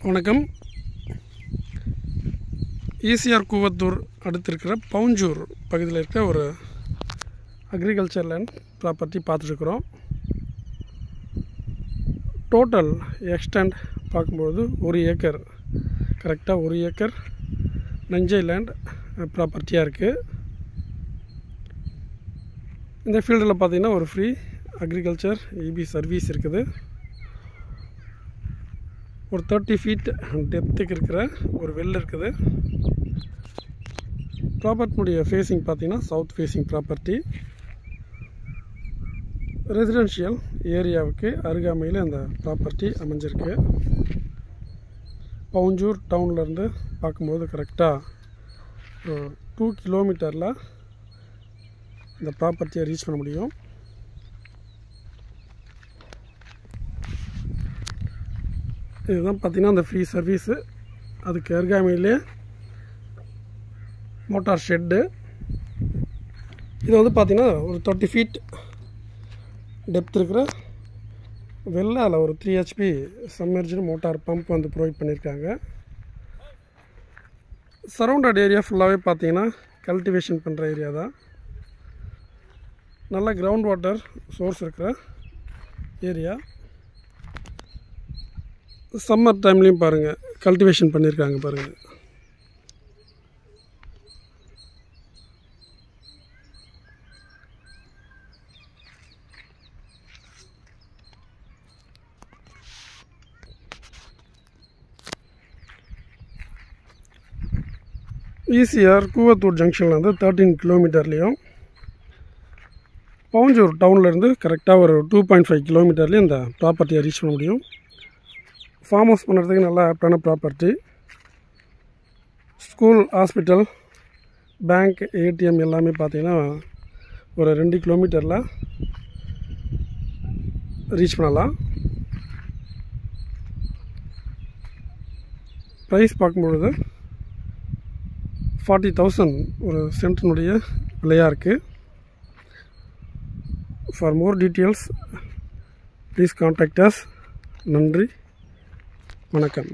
வணக்கம். ஈசிஆர் கூவத்தூர் அடுத்திருக்கிற பவுஞ்சூர் பகுதியில் இருக்க ஒரு அக்ரிகல்ச்சர் லேண்ட் ப்ராப்பர்ட்டி பார்த்துருக்குறோம். டோட்டல் எக்ஸ்டெண்ட் பார்க்கும்போது 1 ஏக்கர், கரெக்டாக 1 ஏக்கர் நஞ்சை லேண்ட் ப்ராப்பர்ட்டியாக இருக்குது. இந்த ஃபீல்டில் பார்த்திங்கன்னா ஒரு ஃப்ரீ அக்ரிகல்ச்சர் இபி சர்வீஸ் இருக்குது. ஒரு 30 ஃபீட் டெப்த்துக்கு இருக்கிற ஒரு வெல் இருக்குது. ப்ராப்பர்ட்டினுடைய ஃபேஸிங் பார்த்திங்கன்னா சவுத் ஃபேஸிங் ப்ராப்பர்ட்டி. ரெசிடென்ஷியல் ஏரியாவுக்கு அருகாமையில் அந்த ப்ராப்பர்ட்டி அமைஞ்சிருக்கு. பவுஞ்சூர் டவுன்லேருந்து பார்க்கும்போது கரெக்டாக 2 கிலோமீட்டரில் இந்த ப்ராப்பர்ட்டியை ரீச் பண்ண முடியும். இதுதான் பார்த்திங்கன்னா அந்த ஃப்ரீ சர்வீஸு. அதுக்கு அருகாமையிலே மோட்டார் ஷெட்டு. இது வந்து பார்த்திங்கன்னா ஒரு 30 ஃபீட் டெப்த் இருக்கிற வெள்ள, அதில் ஒரு 3 HP சப்மெர்ஜ்டு மோட்டார் பம்ப் வந்து ப்ரொவைட் பண்ணியிருக்காங்க. சரௌண்டட் ஏரியா ஃபுல்லாகவே பார்த்திங்கன்னா கல்டிவேஷன் பண்ணுற ஏரியா தான். நல்ல கிரவுண்ட் வாட்டர் சோர்ஸ் இருக்கிற ஏரியா. சம்மர் டைம்லேயும் பாருங்கள் கல்டிவேஷன் பண்ணியிருக்காங்க பாருங்கள். ஈசிஆர் கூவத்தூர் ஜங்ஷன்லேருந்து 13 கிலோமீட்டர்லேயும், பவுஞ்சூர் டவுன்லேருந்து கரெக்டாக ஒரு 2.5 கிலோமீட்டர்லேயும் இந்த ப்ராப்பர்ட்டியை ரீச் பண்ண முடியும். ஃபார்ம் ஹவுஸ் பண்ணுறதுக்கு நல்லா ஆப்டான property. School, hospital, bank, ATM எல்லாமே பார்த்திங்கன்னா ஒரு 2 கிலோமீட்டரில் ரீச் பண்ணலாம். ப்ரைஸ் பார்க்கும்பொழுது 40,000 ஒரு சென்ட்டினுடைய விலையாக இருக்குது. For more details please contact as. நன்றி, வணக்கம்.